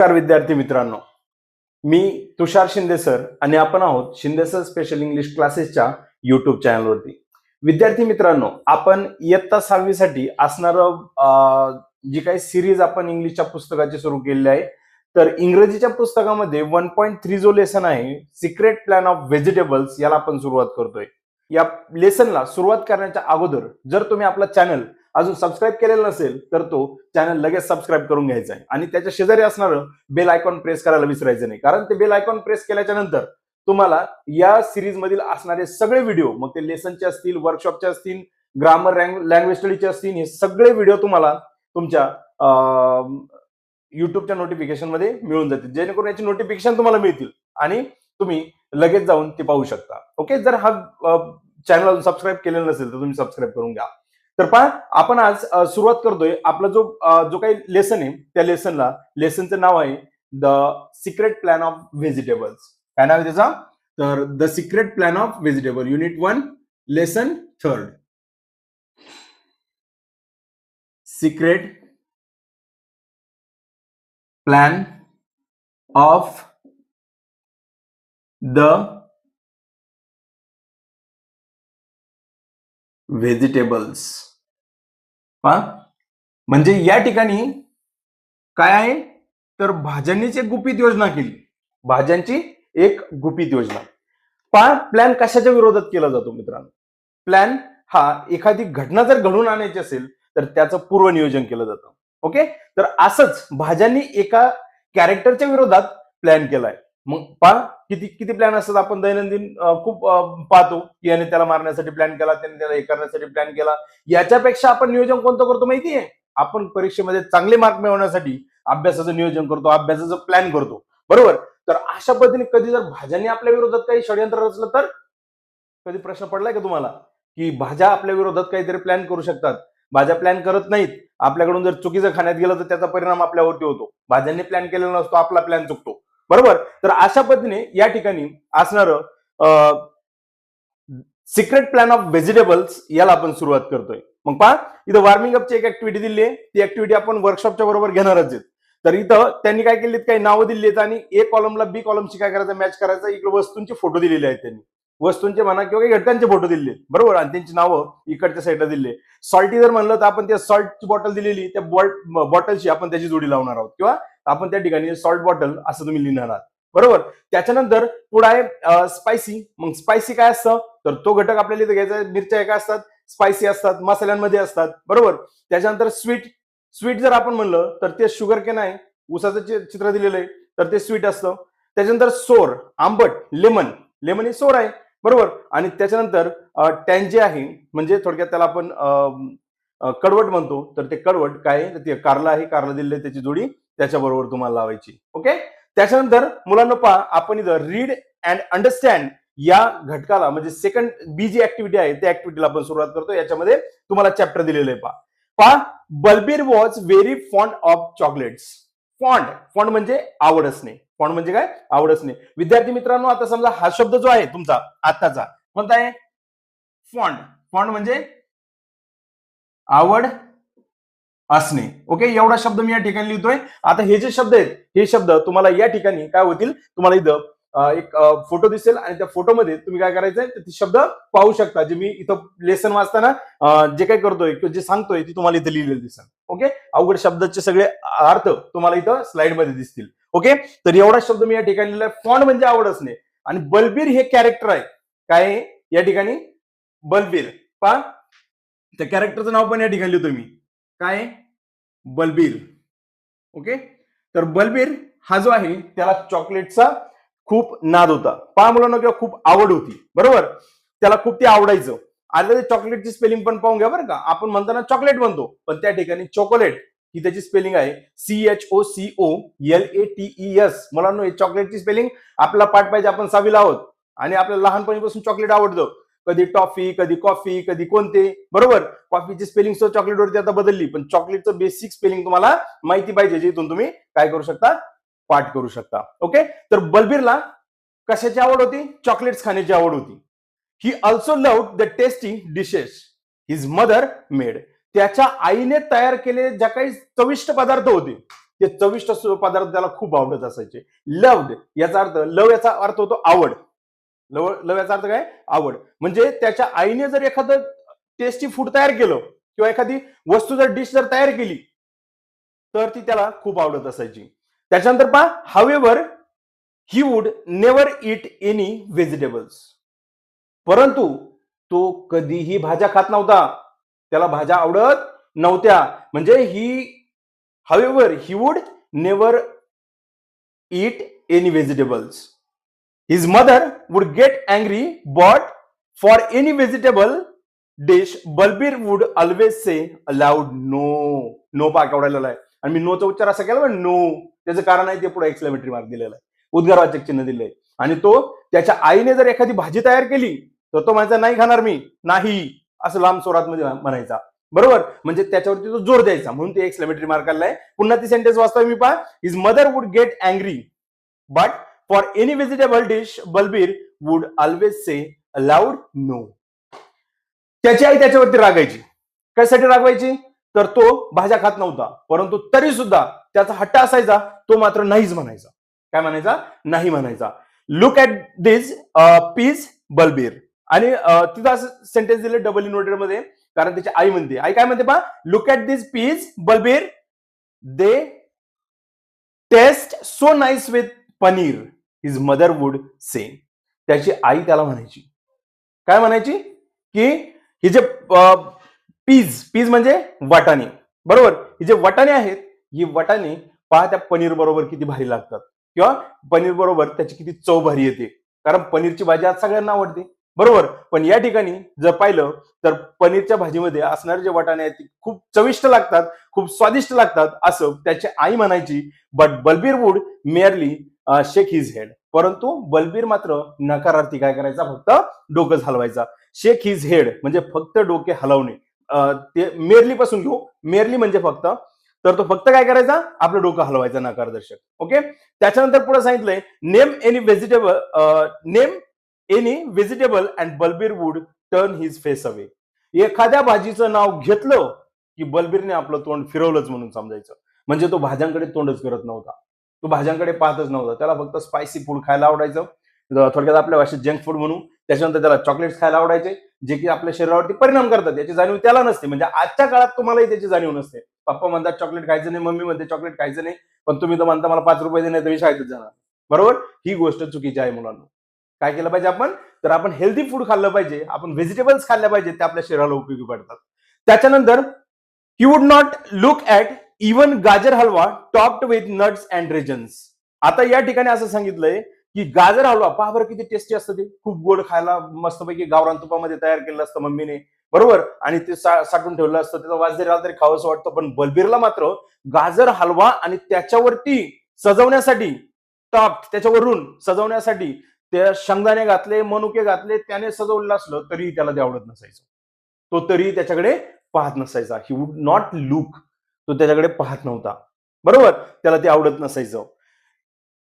नमस्कार विद्यार्थी मित्रांनो, मी तुषार शिंदे सर आणि आपण आहोत शिंदे सर स्पेशल इंग्लिश क्लासेसच्या युट्यूब चॅनलवरती. विद्यार्थी मित्रांनो, आपण इयत्ता 6वी साठी असणारं जी काही सिरीज आपण इंग्लिशच्या पुस्तकाची सुरू केलेली आहे. तर इंग्रजीच्या पुस्तकामध्ये 1.3 जो लेसन आहे, सिक्रेट प्लॅन ऑफ व्हेजिटेबल्स, याला आपण सुरुवात करतोय. या लेसनला सुरुवात करण्याच्या अगोदर जर तुम्ही आपला चॅनल अजून सबस्क्राईब केलेला नसेल तर तो चॅनल लगेच सबस्क्राईब करून घ्यायचा आहे आणि त्याच्या शेजारी असणारं बेल आयकॉन प्रेस करायला विसरायचं नाही, कारण ते बेल आयकॉन प्रेस केल्याच्या नंतर तुम्हाला या सिरीज मधील असणारे सगळे व्हिडिओ, मग ते लेसनचे असतील, वर्कशॉपचे असतील, ग्रामर लँग्वेज स्टडीचे असतील, हे सगळे व्हिडिओ तुम्हाला तुमच्या युट्यूबच्या नोटिफिकेशन मध्ये मिळून जातील, जेणेकरून याची नोटिफिकेशन तुम्हाला मिळतील आणि तुम्ही लगेच जाऊन ते पाहू शकता. ओके, जर हा चॅनल अजून सबस्क्राईब केलेला नसेल तर तुम्ही सबस्क्राईब करून घ्या. तर पहा, आपण आज सुरुवात करतोय. आपला जो काही लेसन आहे त्या लेसनचं नाव आहे the secret plan of vegetables. काय नाव आहे त्याचा? तर the secret plan of vegetable, unit 1, lesson 3. Secret plan of the vegetables. पहा, म्हणजे या ठिकाणी काय आहे, तर भाज्यांनीच एक गुपित योजना केली. भाज्यांची एक गुपित योजना. पहा, प्लॅन कशाच्या विरोधात केला जातो मित्रांनो? प्लॅन हा एखादी घटना जर घडून आणायची असेल तर त्याचं पूर्वनियोजन केलं जातं. ओके, तर असंच भाज्यांनी एका कॅरेक्टरच्या विरोधात प्लॅन केलाय. मग पहा, किती किती प्लॅन असतात. आपण दैनंदिन खूप पाहतो की याने त्याला मारण्यासाठी प्लॅन केला, त्याने त्याला हे करण्यासाठी प्लॅन केला. याच्यापेक्षा आपण नियोजन कोणतं करतो माहितीये? आपण परीक्षेमध्ये चांगले मार्क मिळवण्यासाठी अभ्यासाचं नियोजन करतो, अभ्यासाचं प्लॅन करतो, बरोबर? तर अशा पद्धतीने कधी जर भाज्यांनी आपल्या विरोधात काही षडयंत्र रचलं तर कधी प्रश्न पडलाय का तुम्हाला की भाज्या आपल्या विरोधात काहीतरी प्लॅन करू शकतात? भाज्या प्लॅन करत नाहीत. आपल्याकडून जर चुकीचं खाण्यात गेलं तर त्याचा परिणाम आपल्यावरती होतो. भाज्यांनी प्लॅन केलेला नसतो, आपला प्लॅन चुकतो, बरोबर? तर अशा पद्धतीने या ठिकाणी असणारं सिक्रेट प्लॅन ऑफ व्हेजिटेबल्स याला आपण सुरुवात करतोय. मग पहा, इथं वॉर्मिंग अपची एक ऍक्टिव्हिटी दिली आहे. ती ऍक्टिव्हिटी आपण वर्कशॉपच्या बरोबर घेणारच आहेत. तर इथं त्यांनी काय केलीत, काही नावं दिली आहेत आणि ए कॉलमला बी कॉलमशी काय करायचं, मॅच करायचं. इकडे वस्तूंचे फोटो दिलेले आहेत, त्यांनी वस्तूंचे म्हणा किंवा काही घटकांचे फोटो दिले, बरोबर, आणि त्यांची नावं इकडच्या साईडला दिले. सॉल्टी जर म्हणलं तर आपण त्या सॉल्टची बॉटल दिलेली, त्या बॉटलशी आपण त्याची जोडी लावणार आहोत किंवा आपण त्या ठिकाणी सॉल्ट बॉटल असं तुम्ही लिहिणार आहात, बरोबर. त्याच्यानंतर पुढे आहे स्पायसी. मग स्पायसी काय असतं, तर तो घटक आपल्याला इथे घ्यायचा. मिरच्या काय असतात, स्पायसी असतात, मसाल्यांमध्ये असतात, बरोबर. त्याच्यानंतर स्वीट जर आपण म्हणलं तर ते शुगर केन आहे, ऊसाचं चित्र दिलेलं आहे, तर ते स्वीट असतं. त्याच्यानंतर सोर, आंबट, लेमन हे सोर आहे, बरोबर. आणि त्याच्यानंतर टँजे आहे, म्हणजे थोडक्यात त्याला आपण कडवट म्हणतो, तर ते कडवट काय आहे, ते कारला आहे, कारला दिलेलं आहे, त्याची जोडी त्याच्याबरोबर तुम्हाला लावायची. ओके, त्याच्यानंतर मुलांना पहा, आपण इथं रीड अँड अंडरस्टँड या घटकाला, म्हणजे सेकंड बी जी ऍक्टिव्हिटी आहे त्या ऍक्टिव्हिटीला आपण सुरुवात करतो. याच्यामध्ये तुम्हाला चॅप्टर दिलेलं आहे. पहा, Balbir was very fond of chocolates. Fond म्हणजे आवड असणे. फॉन्ड म्हणजे काय? आवड असणे. विद्यार्थी मित्रांनो, आता समजा हा शब्द जो आहे तुमचा आत्ताचा, कोणता आहे? फॉन्ड म्हणजे आवड असणे. ओके, एवढा शब्द मी या ठिकाणी लिहितोय. आता हे जे शब्द आहेत, हे शब्द तुम्हाला या ठिकाणी काय होतील, तुम्हाला इथं एक फोटो दिसेल आणि त्या फोटोमध्ये तुम्ही काय करायचंय, ते शब्द पाहू शकता. जे मी इथं लेसन वाचताना जे काही करतोय किंवा जे सांगतोय ते तुम्हाला इथं लिहिलेलं दिसेल. ओके, अवघड शब्दाचे सगळे अर्थ तुम्हाला इथं स्लाइड मध्ये दिसतील. ओके, तर एवढा शब्द मी या ठिकाणी लिहिलाय. फॉन्ड म्हणजे आवड असणे आणि बलबीर हे कॅरेक्टर आहे. काय आहे या ठिकाणी? बलबीर. पहा, त्या कॅरेक्टरचं नाव पण या ठिकाणी लिहितो मी. काय? बलबीर. ओके, तर बलबीर हा जो आहे त्याला चॉकलेटचा खूप नाद होता. पहा मुलांना, किंवा खूप आवड होती, बरोबर. त्याला खूप ते आवडायचं. आता ते चॉकलेटची स्पेलिंग पण पाहून घ्या बरं का. आपण म्हणताना चॉकलेट म्हणतो, पण त्या ठिकाणी चॉकोलेट ही त्याची स्पेलिंग आहे CHOCOLATES. मुलांना, हे चॉकलेटची स्पेलिंग आपला पाठ पाहिजे. आपण 6वीला आहोत आणि आपल्याला लहानपणीपासून चॉकलेट आवडतं. कधी टॉफी, कधी कॉफी, कधी कोणते, बरोबर. कॉफीची स्पेलिंग चॉकलेटवरती आता बदलली, पण चॉकलेटचं बेसिक स्पेलिंग तुम्हाला माहिती पाहिजे, जिथून तुम्ही काय करू शकता, पाठ करू शकता. ओके, तर बलबीरला कशाची आवड होती? चॉकलेट्स खाण्याची आवड होती. He also loved the tasty dishes his mother made. त्याच्या आईने तयार केलेले ज्या काही चविष्ट पदार्थ होते ते चविष्ट पदार्थ त्याला खूप आवडत असायचे. लव्ड याचा अर्थ, लव याचा अर्थ होतो आवड. लव याचा अर्थ काय? आवड. म्हणजे त्याच्या आईने जर एखादं टेस्टी फूड तयार केलं किंवा एखादी वस्तू जर डिश जर तयार केली तर ती त्याला खूप आवडत असायची. त्याच्यानंतर पहा, however he would never it any vegetables. परंतु तो कधीही भाज्या खात नव्हता. त्याला भाज्या आवडत नव्हत्या. म्हणजे however he would never eat any vegetables. His mother would get angry, but for any vegetable dish, Balbir would always say aloud no. No पा केवढा आहे. आणि मी नोचा उच्चार असा केला नो. त्याचं कारण आहे ते पुढे एक्सक्लेमेटरी मार्क दिलेला आहे, उद्गारवाचक चिन्ह दिलंय. आणि तो त्याच्या आईने जर एखादी भाजी तयार केली तर तो म्हणायचा नाही खाणार मी, नाही असं लांब स्वरात मध्ये म्हणायचा. बरोबर, म्हणजे त्याच्यावरती तो जोर द्यायचा, म्हणून ते एक्सक्लेमेटरी मार्क आलाय. पुन्हा ती सेंटेन्स वाचतोय मी पहा. His mother would get angry, but for any vegetable dish Balbir would always say aloud no. त्याची आई त्याच्यावरती रागायची. कशासाठी रागवायची? तर तो भाज्या खात नव्हता, परंतु तरी सुद्धा त्याचा हट्ट असायचा, तो मात्र नाहीच म्हणायचा. काय म्हणायचा? नाही म्हणायचा. Look at this peas Balbir. आणि तिथं असं सेंटेन्स दिले डबल इनवर्टेड मध्ये, कारण त्याची आई म्हणते. आई काय म्हणते पहा, look at this peas Balbir, they taste so nice with paneer, his mother would say. त्याची आई त्याला म्हणायची, काय म्हणायची? की ही जे पीज म्हणजे वाटाणे, बरोबर, ही जे वाटाणे आहेत, ही वाटाणे पहा त्या पनीर बरोबर किती भारी लागतात, किंवा पनीर बरोबर त्याची किती चव भारी येते. कारण पनीरची भाजी आज सगळ्यांना आवडते, बरोबर. पण या ठिकाणी जर पाहिलं तर पनीरच्या भाजीमध्ये असणारे जे वाटाणे आहेत ते खूप चविष्ट लागतात, खूप स्वादिष्ट लागतात, असं त्याची आई म्हणायची. But Balbir would merely shake his head. परंतु बलबीर मात्र नकारार्थी काय करायचा? फक्त डोकं हलवायचा. शेक हिज हेड म्हणजे फक्त डोके हलवणे. ते मेरली पासून घेऊ. मेरली म्हणजे फक्त, तर तो फक्त काय करायचा? आपलं डोकं हलवायचा, नकारदर्शक. ओके. त्याच्यानंतर पुढे सांगितलंय, name any vegetable and Balbir would turn his face away. एखाद्या भाजीचं नाव घेतलं की बलबीरने आपलं तोंड फिरवलंच म्हणून समजायचं. म्हणजे तो भाज्यांकडे तोंडच करत नव्हता, तो भाज्यांकडे पाहतच नव्हता. त्याला फक्त स्पायसी फूड खायला आवडायचं, थोडक्यात आपल्या भाषेत जंक फूड म्हणू. त्याच्यानंतर त्याला चॉकलेट्स खायला आवडायचे, जे की आपल्या शरीरावरती परिणाम करतात, याची जाणीव त्याला नसते. म्हणजे आजच्या काळात तुम्हालाही त्याची जाणीव नसते. पप्पा म्हणतात चॉकलेट खायचं नाही, मम्मी म्हणते चॉकलेट खायचं नाही, पण तुम्ही तर म्हणता मला 5 रुपये देणे तुम्ही शाळेतच जाणार, बरोबर. ही गोष्ट चुकीची आहे मुलांना. काय केलं पाहिजे आपण? तर आपण हेल्दी फूड खाल्लं पाहिजे, आपण व्हेजिटेबल्स खाल्ल्या पाहिजे, ते आपल्या शरीराला उपयोगी पडतात. त्याच्यानंतर he would not look at even gajar halwa topped with nuts and raisins. आता या ठिकाणी असं सांगितलंय की गाजर हलवा पहा बरं किती टेस्टी असतं, ते खूप गोड खायला, मस्तपैकी गावरान तुपामध्ये तयार केलं असतं मम्मीने, बरोबर, आणि ते साठवून ठेवलं असतं. त्याचा वास जरी आला तरी खावंसं वाटतं. पण बलबीरला मात्र गाजर हलवा आणि त्याच्यावरती सजवण्यासाठी, टॉप त्याच्यावरून सजवण्यासाठी ते शेंगदाणे घातले, मनुके घातले, त्याने सजवलेलं असलं तरी त्याला ते आवडत नसायचं. तो तरी त्याच्याकडे पाहत नसायचा. ही वुड नॉट लुक, तो त्याच्याकडे पाहत नव्हता, बरोबर, त्याला ते आवडत नसायचं.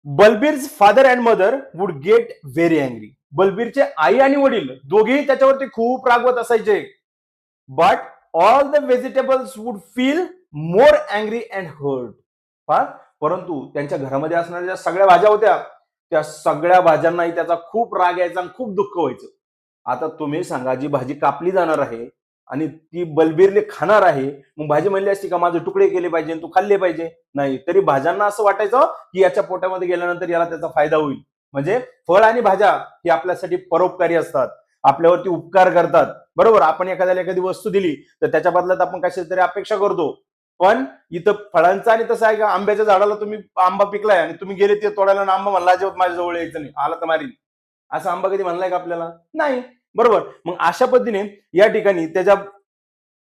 Balbir's father and mother would get very angry. बलबीरचे आई आणि वडील दोघेही त्याच्यावरती खूप रागवत असायचे. But all the vegetables would feel more angry and hurt. परंतु त्यांच्या घरामध्ये असणाऱ्या ज्या सगळ्या भाज्या होत्या, त्या सगळ्या भाज्यांनाही त्याचा खूप राग यायचा आणि खूप दुःख व्हायचं. आता तुम्ही सांगा, जी भाजी कापली जाणार आहे आणि ती बलबीरने खाणार आहे, मग भाजी म्हणली असती का माझे तुकडे केले पाहिजे, तू खाल्ले पाहिजे? नाही. तरी भाज्यांना असं वाटायचं की याच्या पोटामध्ये गेल्यानंतर याला त्याचा फायदा होईल. म्हणजे फळ आणि भाज्या ही आपल्यासाठी परोपकारी असतात, आपल्यावरती उपकार करतात, बरोबर. आपण एखाद्याला एखादी वस्तू दिली तर त्याच्या बदल्यात आपण कशाची तरी अपेक्षा करतो. पण इथं फळांचं आणि तसं आहे का, आंब्याच्या झाडाला तुम्ही आंबा पिकलाय आणि तुम्ही गेले ते तोडायला, आंबा म्हणला अजिबात माझ्या जवळ यायचं नाही, आला तर मारीन, असं आंबा कधी म्हणलाय का आपल्याला? नाही, बरोबर. मग अशा पद्धतीने या ठिकाणी त्याच्या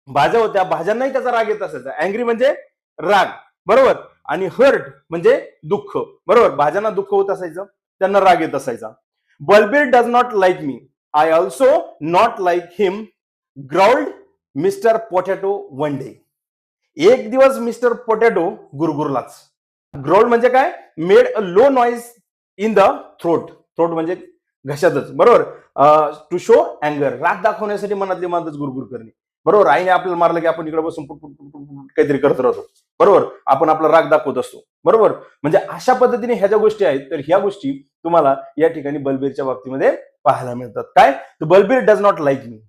भाज्या होत्या, भाज्यांनाही त्याचा राग येत असायचा. अँग्री म्हणजे राग, बरोबर, आणि हर्ट म्हणजे दुःख, बरोबर. भाज्यांना दुःख होत असायचं, त्यांना राग येत असायचा. Balbir does not like me, I also not like him, growled mister potato one day. एक दिवस मिस्टर पोटॅटो गुरगुरलाच. ग्राउल्ड म्हणजे काय? Made a low noise in the throat. Throat म्हणजे घशातच, बरोबर. टू शो अँगर, राग दाखवण्यासाठी मनातली मनातच गुरगुर करणे, बरोबर. आईने आपल्याला मारलं की आपण इकडे बसून काहीतरी करत राहतो, बरोबर, आपण आपला राग दाखवत असतो, बरोबर. म्हणजे अशा पद्धतीने ह्या ज्या गोष्टी आहेत, तर ह्या गोष्टी तुम्हाला या ठिकाणी बलबीरच्या बाबतीमध्ये पाहायला मिळतात. काय, बलबीर डज नॉट लाईक मी.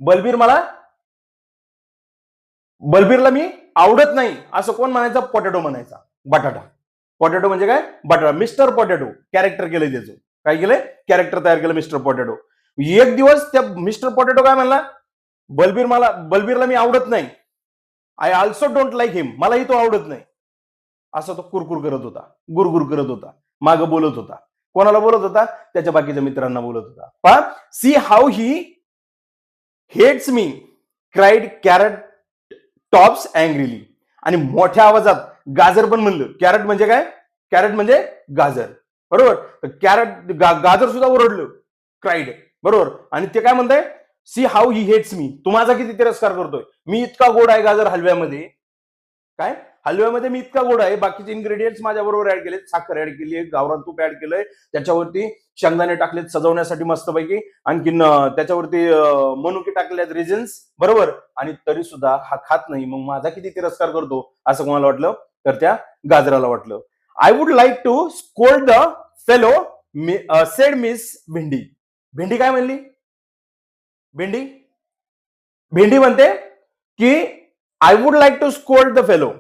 बलबीर मला बलबीरला मी आवडत नाही असं कोण म्हणायचं? पोटॅटो म्हणायचा, बटाटा. पोटॅटो म्हणजे काय? बटाटा. मिस्टर पोटॅटो कॅरेक्टर केलंय त्याचं. काय केलंय? कॅरेक्टर तयार केलं मिस्टर पोटॅटो. एक दिवस त्या मिस्टर पोटॅटो काय म्हणला? बलबीरला मी आवडत नाही. आय ऑल्सो डोंट लाईक हिम. मलाही तो आवडत नाही. असं तो कुरकुर करत होता, गुरगुर करत होता, मागं बोलत होता. कोणाला बोलत होता? त्याच्या बाकीच्या मित्रांना बोलत होता. पहा, see how he hates me, cried carrot tops angrily. आणि मोठ्या आवाजात गाजर पण म्हणलं. कॅरेट म्हणजे काय? कॅरेट म्हणजे गाजर, बरोबर. तर कॅरेट गाजर सुद्धा ओरडलं, क्राईड, बरोबर. आणि ते काय म्हणताय? See how he hates me. तू माझा किती तिरस्कार करतोय. मी इतका गोड आहे गाजर हलव्यामध्ये. काय? हलव्यामध्ये मी इतका गोड आहे, बाकीचे इन्ग्रेडियंट्स माझ्या बरोबर ऍड केले. साखर ऍड केली, गावरान तूप ऍड केलंय, त्याच्यावरती शेंगदाणे टाकलेत सजवण्यासाठी मस्तपैकी, आणखीन त्याच्यावरती मनुके टाकलेत, रिझन्स, बरोबर. आणि तरी सुद्धा हा खात नाही. मग माझा किती तिरस्कार करतो असं कोणाला वाटलं? तर त्या गाजराला वाटलं. I would like to scold the fellow, said miss Bhindi. Bhindi काय म्हणली? भेंडी भेंडी म्हणते की I would like to scold the fellow,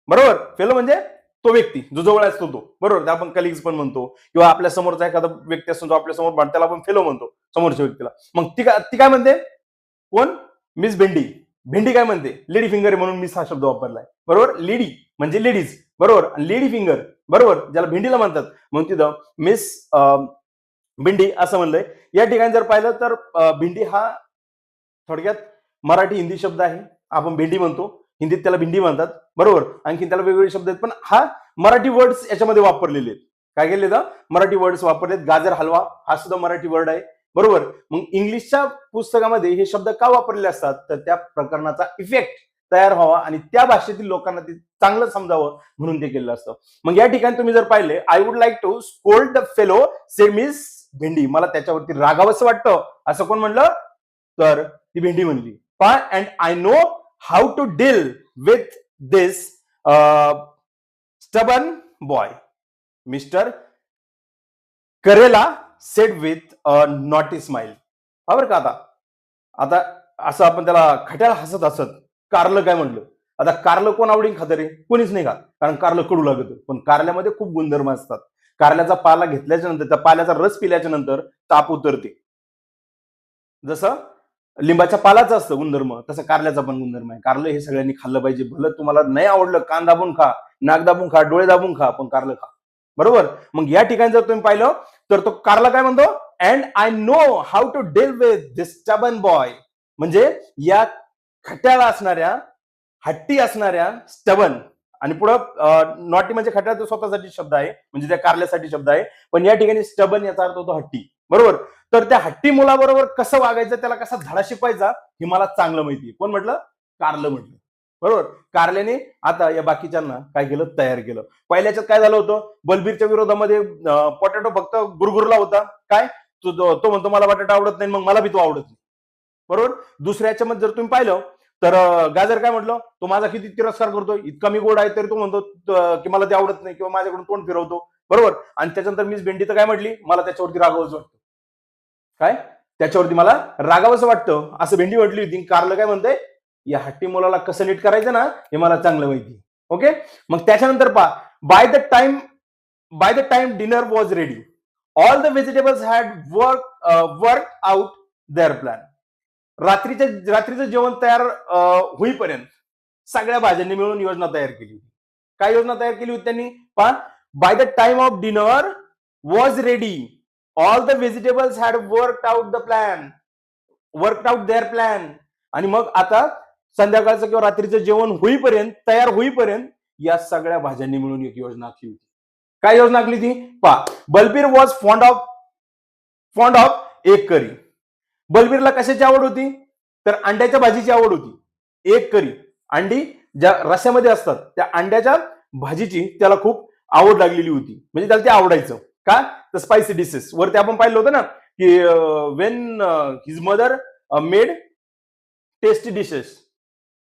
बरोबर. फेलो म्हणजे तो व्यक्ती जो जवळ असतो तो, बरोबर. आपण कलिग्स पण म्हणतो, किंवा आपल्या समोरचा एखादा व्यक्ती असतो जो आपल्या समोर, त्याला आपण फेलो म्हणतो समोरच्या व्यक्तीला. मग ती काय म्हणते? कोण? मिस भेंडी. भेंडी काय म्हणते? लेडी फिंगर म्हणून मिस हा शब्द वापरलाय, बरोबर. लेडी म्हणजे लेडीज, बरोबर. लेडी फिंगर, बरोबर, ज्याला भेंडीला म्हणतात. मग तिथं मिस भेंडी असं म्हणलंय. या ठिकाणी जर पाहिलं तर भेंडी हा थोडक्यात मराठी हिंदी शब्द आहे. आपण भेंडी म्हणतो, हिंदीत त्याला भेंडी म्हणतात, बरोबर. आणखी त्याला वेगवेगळे शब्द आहेत, पण हा मराठी वर्ड्स याच्यामध्ये वापरलेले आहेत. काय केले तर मराठी वर्ड्स वापरलेत. गाजर हलवा हा सुद्धा मराठी वर्ड आहे, बरोबर. मग इंग्लिशच्या पुस्तकामध्ये हे शब्द का वापरलेले असतात? तर त्या प्रकरणाचा इफेक्ट तयार व्हावा आणि त्या भाषेतील लोकांना ते चांगलं समजावं म्हणून ते केलेलं असतं. मग या ठिकाणी तुम्ही जर पाहिले, I would like to scold the fellow, said miss Bhindi. मला त्याच्यावरती रागावंसं वाटतं असं कोण म्हणलं? तर ती भेंडी म्हणली. And I know how to deal with this stubborn boy, mister Karela said with naughty smile. बरोबर का? आता असं आपण त्याला खट्याला हसत हसत कारलं काय म्हणलं. आता कारलं कोण आवडीन खातं रे? कोणीच नाही खात, कारण कारलं कडू लागतं. पण कारल्यामध्ये खूप गुणधर्म असतात. कारल्याचा पाला घेतल्याच्या नंतर, त्या पाल्याचा रस पिल्याच्या नंतर ताप उतरते. जसं लिंबाच्या पालाचं असतं गुणधर्म, तसं कारल्याचा पण गुणधर्म आहे. कारलं हे सगळ्यांनी खाल्लं पाहिजे. भलं तुम्हाला नाही आवडलं, कान दाबून खा, नाक दाबून खा, डोळे दाबून खा, पण कारलं खा, बरोबर. मग या ठिकाणी जर तुम्ही पाहिलं तर तो कारला काय म्हणतो? And I know how to deal with this stubborn boy. म्हणजे या खट्याला असणाऱ्या, हट्टी असणाऱ्या स्टबन, आणि पुढं नॉटी म्हणजे खट्याळ तो स्वतःसाठी शब्द आहे, म्हणजे त्या कारल्यासाठी शब्द आहे. पण या ठिकाणी स्टबन याचा अर्थ होतो हट्टी, बरोबर. तर त्या हट्टी मुलाबरोबर कसं वागायचं, त्याला कसा धडा शिकवायचा हे मला चांगलं माहिती. कोण म्हटलं? कारलं म्हटलं, बरोबर. कारल्याने आता या बाकीच्यांना काय केलं? तयार केलं. पहिल्याच्यात काय झालं होतं? बलबीरच्या विरोधामध्ये पोटॅटो फक्त गुरगुरला होता. काय? तो म्हणतो मला बटाटा आवडत नाही, मग मला बी तो आवडत नाही, बरोबर. दुसऱ्याच्या मध्ये जर तुम्ही पाहिलं तर गाजर काय म्हटलं? तो माझा किती तिरस्कार करतोय, इतका मी गोड आहे तरी तो म्हणतो की मला ते आवडत नाही, किंवा माझ्याकडून तोंड फिरवतो, बरोबर. आणि त्याच्यानंतर मिस भेंडी तर काय म्हटली? मला त्याच्यावरती रागावंसं वाटतं. काय? त्याच्यावरती मला रागावंसं वाटतं असं भेंडी म्हटली होती. कारलं काय म्हणतंय? या हट्टी मुलाला कसं नीट करायचं ना हे मला चांगलं माहिती. ओके. मग त्याच्यानंतर पहा, by the time dinner was ready, all the vegetables had work out their plan. रात्रीचं जेवण तयार होईपर्यंत सगळ्या भाज्यांनी मिळून योजना तयार केली होती. काय योजना तयार केली होती त्यांनी? पहा, by the time of dinner was ready, all the vegetables had worked out their plan. आणि मग आता संध्याकाळचं किंवा रात्रीचं जेवण होईपर्यंत, तयार होईपर्यंत या सगळ्या भाज्यांनी मिळून एक योजना आखली होती. काय योजना आखली ती? पहा, Balbir was fond of egg curry. बलबीरला कशाची आवड होती? तर अंड्याच्या भाजीची आवड होती. एग करी, अंडी ज्या रस्यामध्ये असतात त्या अंड्याच्या भाजीची त्याला खूप आवड लागलेली होती. म्हणजे त्याला ते आवडायचं. का? तर स्पायसी डिशेस वरती आपण पाहिलं होतं ना की Wien his mother made tasty dishes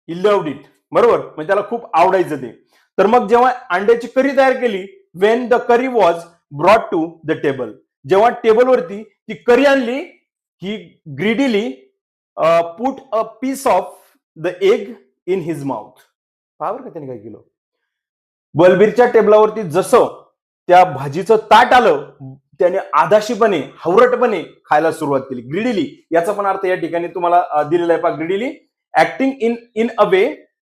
he loved it. बरोबर, म्हणजे त्याला खूप आवडायचं ते. तर मग जेव्हा अंड्याची करी तयार केली, when the curry was brought to the table, जेव्हा टेबलवरती ती करी आणली, he greedily put a piece of the egg in his mouth. पहा बरं का त्याने काय केलं. बलबीरच्या टेबलावरती जसं त्या भाजीचं ताट आलं, त्याने आदाशीपणे, हवरटपणे खायला सुरुवात केली. ग्रीडीली याचा पण अर्थ या ठिकाणी तुम्हाला दिलेला आहे पहा. Greedily acting in a way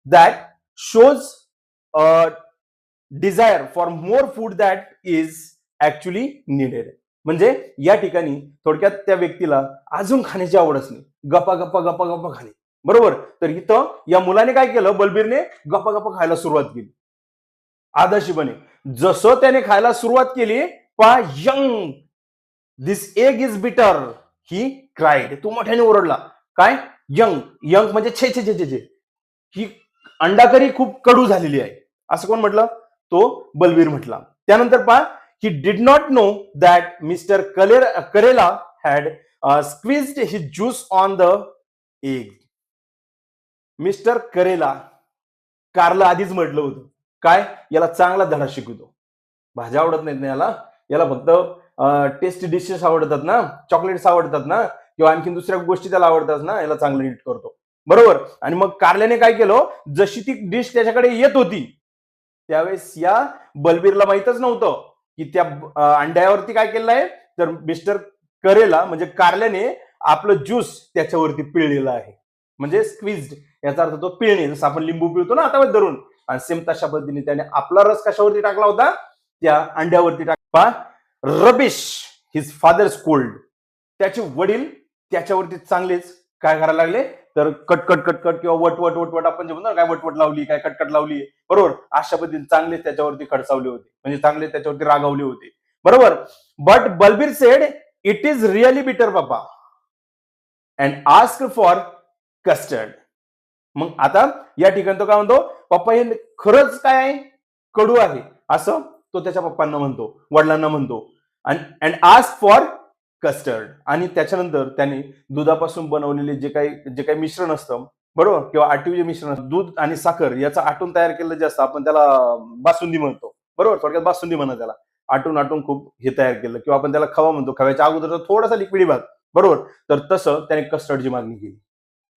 that shows desire for more food that is actually needed. म्हणजे या ठिकाणी थोडक्यात त्या व्यक्तीला अजून खाण्याची आवडच नाही, गप्पा गप्पा गप्पा गप्पा खाणे. बरोबर, तर इथं या मुलाने काय केलं, बलबीरने गप्पा गप्पा खायला सुरुवात केली आदर्शीपणे. जसं त्याने खायला सुरुवात केली, पा यंग दिस एग इज बिटर, ही क्राईड, तो मोठ्याने ओरडला. काय यंग, यंग म्हणजे छे छे छे छे छे, ही अंडाकरी खूप कडू झालेली आहे, असं कोण म्हटलं, तो बलबीर म्हटला. त्यानंतर पहा, he did not know that mister Karela had squeezed his juice on the egg. Mister Karela, कारला आधीच म्हटलं होतं काय, याला चांगला धडा शिकवतो. भाज्या आवडत नाहीत ना याला, याला फक्त टेस्टी डिशेस आवडतात ना, चॉकलेट्स आवडतात ना, किंवा आणखी दुसऱ्या गोष्टी त्याला आवडतात ना, याला चांगलं नीट करतो. बरोबर. आणि मग कारल्याने काय केलं, जशी ती डिश त्याच्याकडे येत होती त्यावेळेस या बलबीरला माहितच नव्हतं की त्या अंड्यावरती काय केलं आहे, तर मिस्टर करेला म्हणजे कारल्याने आपलं ज्यूस त्याच्यावरती पिळलेलं आहे. म्हणजे स्क्वीज्ड याचा अर्थ तो पिळणे, जसं आपण लिंबू पिळतो ना हातावर धरून, आणि सेम तशा पद्धतीने त्याने आपला रस कशावरती टाकला होता, त्या अंड्यावरती टाकला. रबिश हिज फादर स्कोल्ड, त्याचे वडील त्याच्यावरती चांगलेच काय करायला लागले, तर कटकट कटकट किंवा वटवट वटवट आपण जे म्हणतो काय वटवट लावली, काय कटकट लावली, बरोबर, अशा पद्धतीने चांगले त्याच्यावरती खडसावले होते, म्हणजे चांगले त्याच्यावरती रागावले होते. बरोबर. But Balbir sed it is really बिटर पप्पा अँड आस्क फॉर कस्टर्ड. मग आता या ठिकाणी तो काय म्हणतो, पप्पा हे खरंच काय आहे, कडू आहे, असं तो त्याच्या पप्पांना म्हणतो, वडिलांना म्हणतो. And ask for custard. आणि त्याच्यानंतर त्याने दुधापासून बनवलेले जे काही मिश्रण असतं, बरोबर, किंवा आटीव जे मिश्रण असतं, दूध आणि साखर याचं आटून तयार केलं जे असतं, आपण त्याला बासुंदी म्हणतो. बरोबर, थोडक्यात बासुंदी म्हणा त्याला. आटून आटून खूप हे तयार केलं, किंवा आपण त्याला खवा म्हणतो, खव्याच्या अगोदर थोडासा लिक्विडी भाग. बरोबर, तर तसं त्याने कस्टर्डची मागणी केली.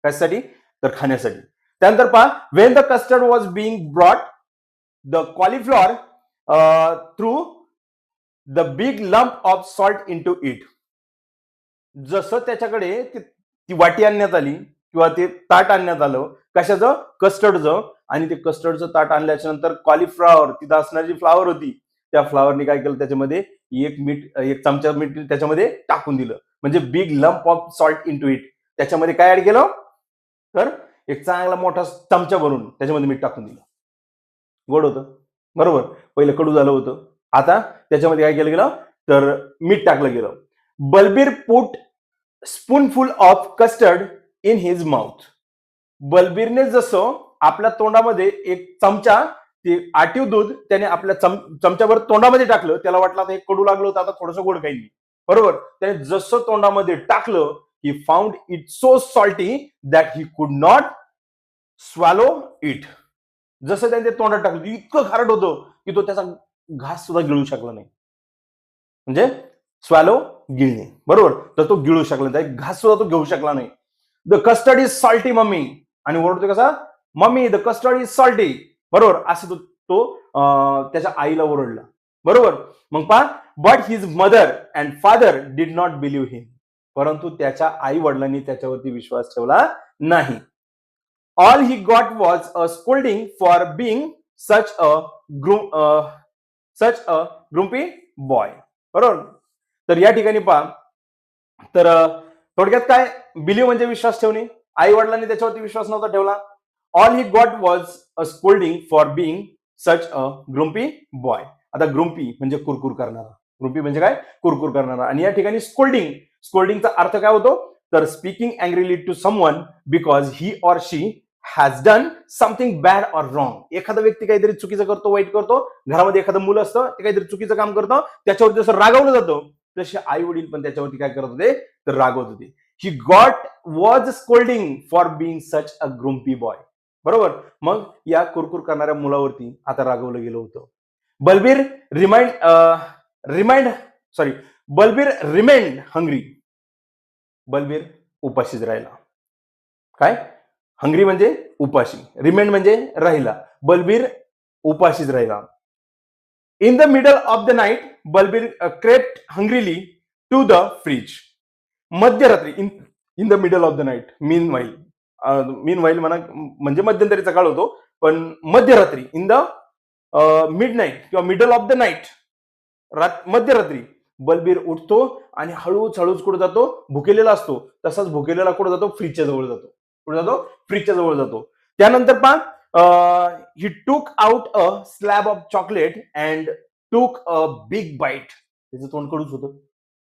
कशासाठी, तर खाण्यासाठी. त्यानंतर पहा, when the custard was being brought the cauliflower threw the big lump of salt into it. जसं त्याच्याकडे ती वाटी आणण्यात आली किंवा ते ताट आणण्यात आलं, कशाचं, कस्टर्डचं, आणि ते कस्टर्डचं ताट आणल्याच्या नंतर कॉलीफ्लॉवर, तिथं असणारी जी फ्लावर होती, त्या फ्लावरने काय केलं, त्याच्यामध्ये एक चमचा मीठ त्याच्यामध्ये टाकून दिलं, म्हणजे big lump of salt into it. त्याच्यामध्ये काय ऍड केलं, तर एक चांगला मोठा चमचा भरून त्याच्यामध्ये मीठ टाकून दिलं. गोड होतं, बरोबर, पहिलं कडू झालं होतं, आता त्याच्यामध्ये काय केलं गेलं, तर मीठ टाकलं गेलं. Balbir put spoonful of custard in his mouth. बलबीरने जसं आपल्या तोंडामध्ये एक चमचा ते आटीव दूध त्याने आपल्या चमच्यावर तोंडामध्ये टाकलं, त्याला वाटलं आता हे कडू लागलं होतं, आता थोडंसं गोड खाईल, बरोबर. त्याने जसं तोंडामध्ये टाकलं, he found it so salty that he could not swallow it. जसं त्याने ते तोंडात टाकलं, इतकं खारट होतं की तो त्याचा घास सुद्धा गिळू शकला नाही. म्हणजे स्वॅलो, गिळणे, बरोबर, तर तो गिळू शकला नाही, घास सुद्धा तो घेऊ शकला नाही. The custard is salty mummy, आणि ओरडतो कसा, mummy the custard is salty, बरोबर, असं तो त्याच्या आईला ओरडला. बरोबर. मग पहा, but his mother and father did not believe him. परंतु त्याच्या आई वडिलांनी त्याच्यावरती विश्वास ठेवला नाही. All he got was a scolding for being such a grumpy boy. बरोबर. तर या ठिकाणी पहा, तर थोडक्यात काय, बिलीव्ह म्हणजे विश्वास ठेवणे, आई वडिलांनी त्याच्यावरती विश्वास नव्हता ठेवला. All he got was a scolding for being such a grumpy boy. आता ग्रुम्पी म्हणजे कुरकुर करणारा, ग्रुम्पी म्हणजे काय, कुरकुर करणारा. आणि या ठिकाणी स्कोल्डिंग, स्कोल्डिंगचा अर्थ काय होतो, तर speaking angrily to someone because he or she has done something bad or wrong. एखादा व्यक्ती काहीतरी चुकीचं करतो, वाईट करतो, घरामध्ये एखादं मुलं असतं, ते काहीतरी चुकीचं काम करतं, त्याच्यावरती जसं रागवलं जातं, तसे आई वडील पण त्याच्यावरती काय करत होते, तर रागवत होते. He got was scolding for being such a grumpy boy. बरोबर. मग या कुरकुर करणाऱ्या मुलावरती आता रागवलं गेलं होतं. Remind sorry Balbir remained hungry. Balbir उपाशीच राहिला. काय? हंग्री म्हणजे उपाशी, रिमेंड म्हणजे राहिला, बलबीर उपाशीच राहिला. In the middle of the night Balbir crept hungrily to the fridge. मध्यरात्री, in the middle of the night, meanwhile म्हणा, म्हणजे मध्यंतरीचा काळ होतो, पण मध्यरात्री, इन द मिड नाईट किंवा मिडल ऑफ द नाईट, मध्यरात्री बलबीर उठतो आणि हळूच कुठे जातो, भुकेलेला असतो तसाच भुकेलेला कुठे जातो, फ्रीजच्या जवळ जातो. कुठे जातो? फ्रीजच्या जवळ जातो. त्यानंतर पहा, ही टूक out a slab of chocolate and टूक अ बिग बाईट. त्याचं तोंड कडूच होतं,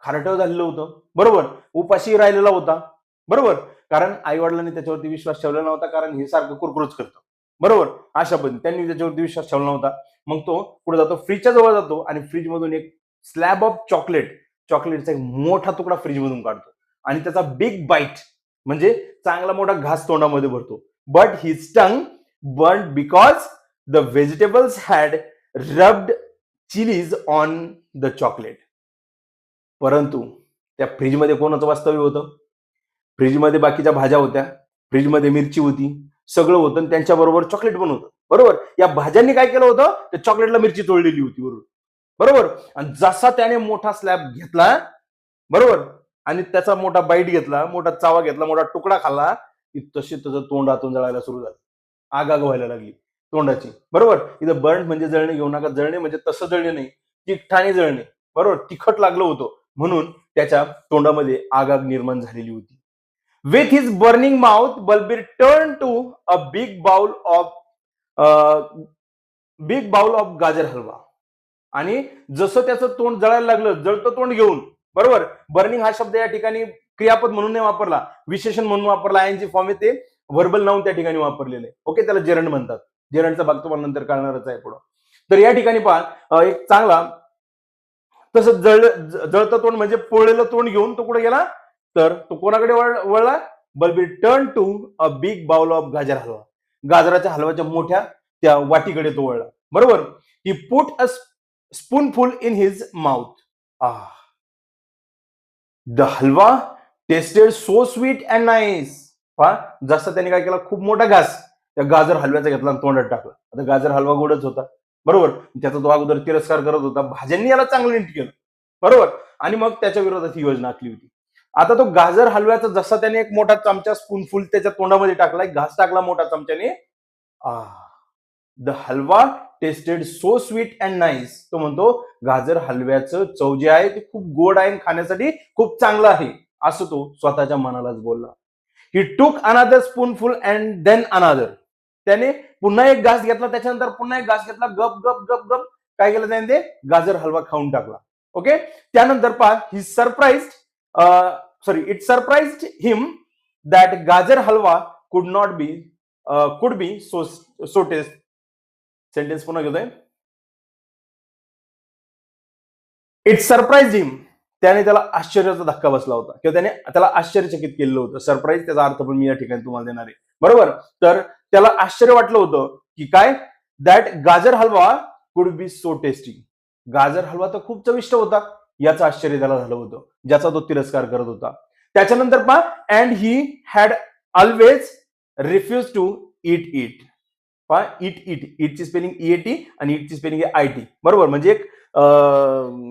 खारटं झालेलं होतं, बरोबर. उपाशी राहिलेला होता, बरोबर. कारण आई वडिलांनी त्याच्यावरती विश्वास ठेवलेला नव्हता, कारण हे सारखं कुरकुरच करतं, बरोबर. अशा पद्धतीने त्यांनी त्याच्यावरती विश्वास ठेवला नव्हता. मग तो पुढे जातो, फ्रीजच्या जवळ जातो आणि फ्रीज मधून एक स्लॅब ऑफ चॉकलेटचा एक मोठा तुकडा फ्रीज मधून काढतो आणि त्याचा बिग बाईट म्हणजे चांगला मोठा घास तोंडामध्ये भरतो. But his tongue burn because the vegetables had rubbed chillies on the chocolate. परंतु त्या फ्रीजमध्ये कोणाचं वास्तव्य होतं? फ्रीजमध्ये बाकीच्या भाज्या होत्या, फ्रीजमध्ये मिरची होती, सगळं होतं, आणि त्यांच्याबरोबर चॉकलेट पण होतं, बरोबर. या भाज्यांनी काय केलं होतं? त्या चॉकलेटला मिरची तोडलेली होती बरोबर, बरोबर. आणि जसा त्याने मोठा स्लॅब घेतला, बरोबर, आणि त्याचा मोठा बाईट घेतला, मोठा चावा घेतला, मोठा तुकडा खाल्ला, की तशी त्याचं तोंड आतून जळायला सुरू झालं, आग व्हायला लागली तोंडाची, बरोबर. इथं बर्न म्हणजे जळणे घेऊ नका, जळणे म्हणजे तसं जळणे नाही, तिखटाने जळणे, बरोबर. तिखट लागलं होतं म्हणून त्याच्या तोंडामध्ये आग निर्माण झालेली होती. With his burning mouth Balbir turn to a big bowl of gajar halwa. आणि जसं त्याचं तोंड जळायला लागलं, जळतं तोंड घेऊन, बरोबर. बर्निंग हा शब्द या ठिकाणी क्रियापद म्हणून नाही वापरला, विशेषण म्हणून वापरला. आयएनजी फॉर्म येते, व्हर्बल नाऊन त्या ठिकाणी वापरलेले, ओके. त्याला जेरंड म्हणतात. जेरंडचा भाग तुम्हाला नंतर कळणारच आहे पुढं. तर या ठिकाणी पहा, एक चांगला तसं जळतं तोंड म्हणजे पोळलेलं तोंड घेऊन तो कुठे गेला, तर तो कोणाकडे वळला? Balbir turn to a big bowl of gajar halwa. गाजराच्या हलव्याच्या मोठ्या त्या वाटीकडे तो वळला, बरोबर. He put a spoonful in his mouth. The halwa tasted so sweet and nice. पहा, जसं त्याने काय केला, खूप मोठा घास त्या गाजर हलव्याचा घेतला आणि तोंडात टाकला. आता गाजर हलवा गोडच होता, बरोबर. त्याचा तो अगोदर तिरस्कार करत होता, भाज्यांनी याला चांगलं नीट केलं, बरोबर. आणि मग त्याच्या विरोधात ही योजना आखली होती. आता तो गाजर हलव्याचा जसा त्याने एक मोठा चमचा स्पूनफुल त्याच्या तोंडामध्ये टाकला, एक घास टाकला मोठा चमच्याने, the halwa tasted so sweet and nice. तो म्हणतो गाजर हलव्याचं चव जे आहे ते खूप गोड आहे, खाण्यासाठी खूप चांगलं आहे, असं तो स्वतःच्या मनालाच बोलला. He took another spoonful and then another. त्याने पुन्हा एक घास घेतला, त्याच्यानंतर पुन्हा एक घास घेतला, गप गप गप गप काय केलं त्याने? ते गाजर हलवा खाऊन टाकला, ओके. त्यानंतर पहा, he it surprised him that gajar halwa could be so taste. Sentence पुन्हा घेतोय. It surprise him. त्याने त्याला आश्चर्याचा धक्का बसला होता, किंवा त्याला आश्चर्यचकित केलेलं होतं. सरप्राईज त्याचा अर्थ पण मी या ठिकाणी तुम्हाला देणार आहे, बरोबर. तर त्याला आश्चर्य वाटलं होतं की काय? That gajar halwa could be so tasty. गाजर हलवा तर खूप चविष्ट होता, याचं आश्चर्य त्याला झालं होतं, ज्याचा तो तिरस्कार करत होता. त्याच्यानंतर पहा, and he had always refuse to eat. पहा, इटची स्पेलिंग ईएटी आणि इटची स्पेलिंग आहे आयटी, बरोबर. म्हणजे एक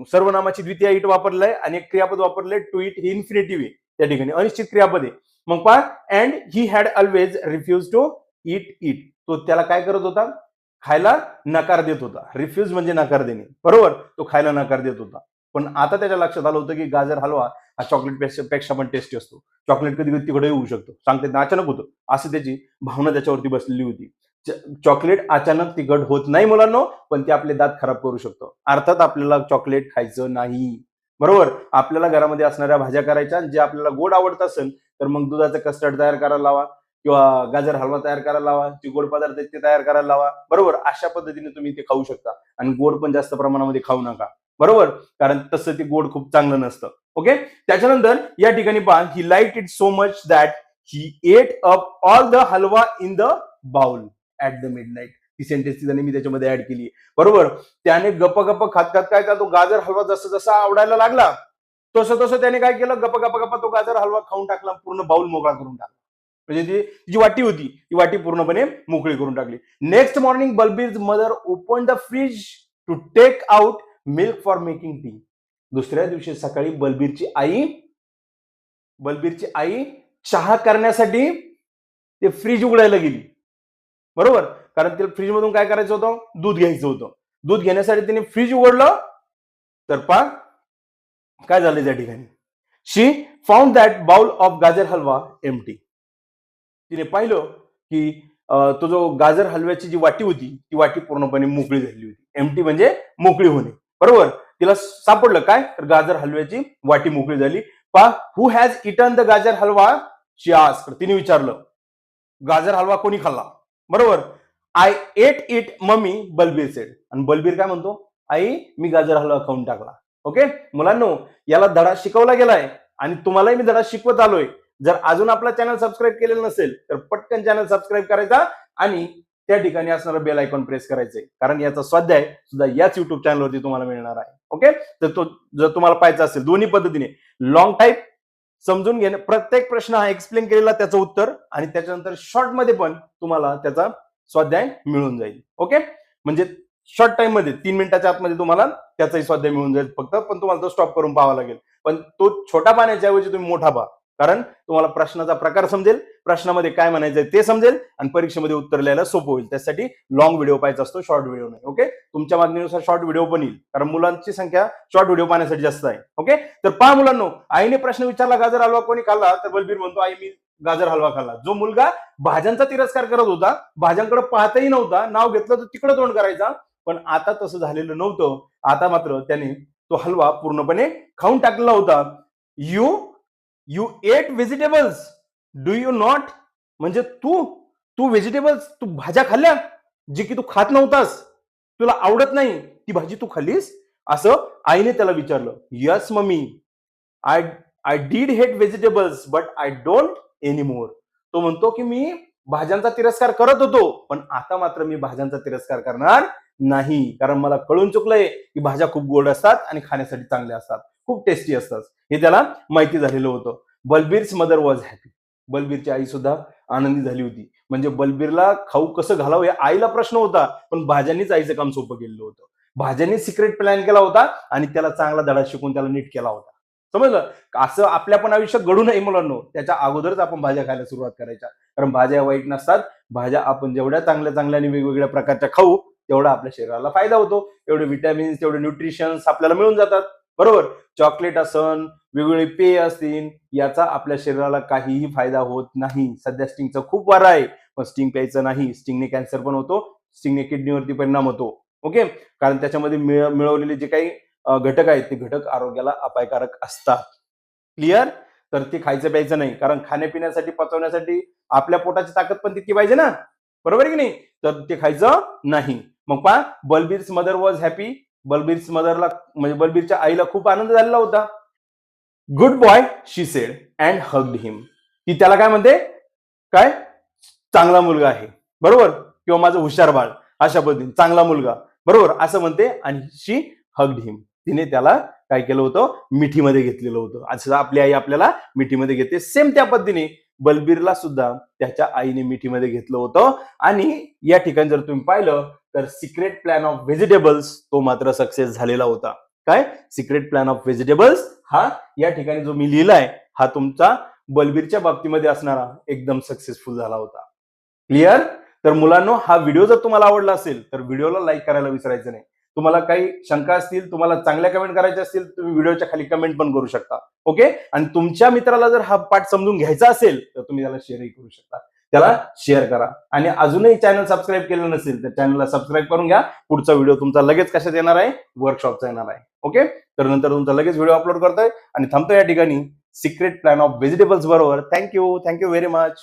सर्वनामाची द्वितीय इट वापरलंय आणि एक क्रियापद वापरलंय टू इट. ही इन्फिनिटिव्ह आहे, त्या ठिकाणी अनिश्चित क्रियापद आहे. मग पहा, and he had always refuse to eat. तो त्याला काय करत होता? खायला नकार देत होता. रिफ्यूज म्हणजे नकार देणे, बरोबर. तो खायला नकार देत होता. पण आता त्याच्या लक्षात आलं होतं की गाजर हलवा हा चॉकलेट पेक्षा पण टेस्टी असतो. चॉकलेट कधी कधी तिकडे येऊ शकतो, सांगते अचानक होतं, असं त्याची भावना त्याच्यावरती बसलेली होती. चॉकलेट अचानक तिखट होत नाही मुलांनो, पण ते आपले दात खराब करू शकतो. अर्थात आपल्याला चॉकलेट खायचं नाही, बरोबर. आपल्याला घरामध्ये असणाऱ्या भाज्या करायच्या, जे आपल्याला गोड आवडत असेल तर मग दुधाचं कस्टर्ड तयार करायला लावा, किंवा गाजर हलवा तयार करायला लावा, जे गोड पदार्थ आहेत ते तयार करायला लावा, बरोबर. अशा पद्धतीने तुम्ही ते खाऊ शकता. आणि गोड पण जास्त प्रमाणामध्ये खाऊ नका, बरोबर, कारण तसं ते गोड खूप चांगलं नसतं, ओके. त्याच्यानंतर या ठिकाणी पहा, he like it so much that he ate up all the halwa in the bowl at the midnight. ती सेंटेन्स तिने मी त्याच्यामध्ये ऍड केली. बरोबर. त्याने गप्प गप्प खात खात काय तो गाजर हलवा जसं जसा आवडायला लागला तसं तसं त्याने काय केलं, गप्पा गप्पा गप्पा तो गाजर हलवा खाऊन टाकला, पूर्ण बाउल मोकळा करून टाकला. म्हणजे ती जी वाटी होती ती वाटी पूर्णपणे मोकळी करून टाकली. Next morning Balbir mother open the fridge to take out milk for making tea. दुसऱ्या दिवशी सकाळी बलबीरची आई चहा करण्यासाठी ते फ्रीज उघडायला गेली. बरोबर. कारण तिला फ्रीज मधून काय करायचं होतं, दूध घ्यायचं होतं. दूध घेण्यासाठी तिने फ्रीज उघडलं तर पा काय झालं त्या ठिकाणी, शी found that bowl of gajar halwa empty. तिने पाहिलं की तो जो गाजर हलव्याची जी वाटी होती ती वाटी पूर्णपणे मोकळी झाली होती. एम्प्टी म्हणजे मोकळी होणे. बरोबर. तिला सापडलं काय, तर गाजर हलव्याची वाटी मोकळी झाली. पा हु हॅज इटन द गाजर हलवा, शी आस्क्ड. तिने विचारलं गाजर हलवा कोणी खाल्ला. बरोबर. I at it mummy, Balbir sed. आणि बलबीर काय म्हणतो, आई मी गाजर हलवा खाऊन टाकला. ओके मुलांनो, याला धडा शिकवला गेलाय आणि तुम्हालाही मी धडा शिकवत आलोय. जर अजून आपला चॅनल सबस्क्राईब केलेलं नसेल तर पटकन चॅनल सबस्क्राईब करायचा आणि त्या ठिकाणी असणारं बेल आयकॉन प्रेस करायचंय, कारण याचा स्वाध्याय सुद्धा याच युट्यूब चॅनलवरती तुम्हाला मिळणार आहे. ओके. तर तो जर तुम्हाला पाहायचा असेल दोन्ही पद्धतीने, लॉंग टाईप समजून घेणं, प्रत्येक प्रश्न हा एक्सप्लेन केलेला त्याचं उत्तर, आणि त्याच्यानंतर शॉर्ट मध्ये पण तुम्हाला त्याचा स्वाध्याय मिळून जाईल. ओके. म्हणजे शॉर्ट टाइम मध्ये 3 मिनिटाच्या आतमध्ये तुम्हाला त्याचाही स्वाध्याय मिळून जाईल फक्त, पण तुम्हाला तो स्टॉप करून पाहावा लागेल. पण तो छोटा पाहण्याच्या ऐवजी तुम्ही मोठा पहा, कारण तुम्हाला प्रश्नाचा प्रकार समजेल, प्रश्नामध्ये काय म्हणायचंय ते समजेल आणि परीक्षेमध्ये उत्तर लिहायला सोपं होईल. त्यासाठी लॉंग व्हिडिओ पाहायचा असतो, शॉर्ट व्हिडिओ नाही. ओके. तुमच्या मागणीनुसार शॉर्ट व्हिडिओ पण येईल, कारण मुलांची संख्या शॉर्ट व्हिडिओ पाहण्यासाठी जास्त आहे. ओके. तर पहा मुलांनो, आईने प्रश्न विचारला गाजर हलवा कोणी खाल्ला, तर बलबीर म्हणतो आई मी गाजर हलवा खाल्ला. जो मुलगा भाज्यांचा तिरस्कार करत होता, भाज्यांकडे पाहतही नव्हता, नाव घेतलं तर तिकडे तोंड करायचा, पण आता तसं झालेलं नव्हतं. आता मात्र त्याने तो हलवा पूर्णपणे खाऊन टाकलेला होता. You ate vegetables do you not. म्हणजे तू व्हेजिटेबल्स, तू भाज्या खाल्ल्या जी की तू खात नव्हतास, तुला आवडत नाही ती भाजी तू खाल्लीस, असं आईने त्याला विचारलं. Yes mummy, I did hate vegetables but I don't anymore. तो म्हणतो की मी भाज्यांचा तिरस्कार करत होतो, पण आता मात्र मी भाज्यांचा तिरस्कार करणार नाही, कारण मला कळून चुकलंय की भाज्या खूप गोड असतात आणि खाण्यासाठी चांगल्या असतात, खूप टेस्टी असतात, हे त्याला माहिती झालेलं होतं. बलबीर्स मदर वॉज हॅपी. बलबीरची आई सुद्धा आनंदी झाली होती. म्हणजे बलबीरला खाऊ कसं घालावं या आईला प्रश्न होता, पण भाज्यांनीच आईचं काम सोपं केलेलं होतं. भाज्यांनी सिक्रेट प्लॅन केला होता आणि त्याला चांगला धडा शिकून त्याला नीट केला होता. समजलं. असं आपल्या पण आयुष्यात घडू नये मुलांनो, त्याच्या अगोदरच आपण भाज्या खायला सुरुवात करायच्या, कारण भाज्या वाईट नसतात. भाज्या आपण जेवढ्या चांगल्या चांगल्या आणि वेगवेगळ्या प्रकारच्या खाऊ तेवढा आपल्या शरीराला फायदा होतो, तेवढे विटॅमिन्स, तेवढे न्यूट्रिशन्स आपल्याला मिळून जातात. बरोबर. चॉकलेट असन, वेगवेगळे पेय असतील, याचा आपल्या शरीराला काहीही फायदा होत नाही. सध्या स्टिंगचा खूप वारा आहे, पण स्टिंग प्यायचं नाही. स्टिंगने कॅन्सर पण होतो, स्टिंगने किडनीवरती परिणाम होतो. ओके. कारण त्याच्यामध्ये मिळवलेले जे काही घटक आहेत ते घटक आरोग्याला अपायकारक असतात. क्लिअर. तर ते खायचं प्यायचं नाही, कारण खाण्यापिण्यासाठी, पचवण्यासाठी आपल्या पोटाची ताकद पण तितकी पाहिजे ना. बरोबर आहे की नाही. तर ते खायचं नाही. मग पहा, Balbir's mother was happy. Balbir's मदरला म्हणजे बलबीरच्या आईला खूप आनंद झालेला होता. Good boy she said and hugged him. ती त्याला काय म्हणते, काय चांगला मुलगा आहे. बरोबर. किंवा माझं हुशार बाळ, अशा पद्धतीने चांगला मुलगा. बरोबर असं म्हणते, आणि शी हग्ड हिम. तिने त्याला काय केलं होतं, मिठीमध्ये घेतलेलं होतं. असं आपली आई आपल्याला मिठीमध्ये घेते, सेम त्या पद्धतीने बलबीरला सुद्धा त्याच्या आईने मिठीमध्ये घेतलं होतं. आणि या ठिकाणी जर तुम्ही पाहिलं तर सिक्रेट प्लॅन ऑफ व्हेजिटेबल्स तो मात्र सक्सेस झालेला होता. काय सिक्रेट प्लॅन ऑफ व्हेजिटेबल्स हा या ठिकाणी जो मी लिहिलाय हा तुमचा बलबीरच्या बाबतीमध्ये असणारा एकदम सक्सेसफुल झाला होता. क्लिअर. तर मुलांनो, हा व्हिडिओ जर तुम्हाला आवडला असेल तर व्हिडिओला लाईक करायला विसरायचं नाही. तुम्हाला काही शंका असतील, तुम्हाला चांगल्या कमेंट करायच्या असतील, तुम्ही व्हिडिओच्या खाली कमेंट पण करू शकता. ओके. आणि तुमच्या मित्राला जर हा पाठ समजून घ्यायचा असेल तर तुम्ही त्याला शेअरही करू शकता. त्याला शेअर करा. आणि अजूनही चॅनल सबस्क्राईब केलं नसेल तर चॅनलला सबस्क्राईब करून घ्या. पुढचा व्हिडिओ तुमचा लगेच कशात येणार आहे, वर्कशॉपचा येणार आहे. ओके. तर नंतर तुमचा लगेच व्हिडिओ अपलोड करतोय आणि थांबतो या ठिकाणी सिक्रेट प्लॅन ऑफ व्हेजिटेबल्स बरोबर. Thank you very much.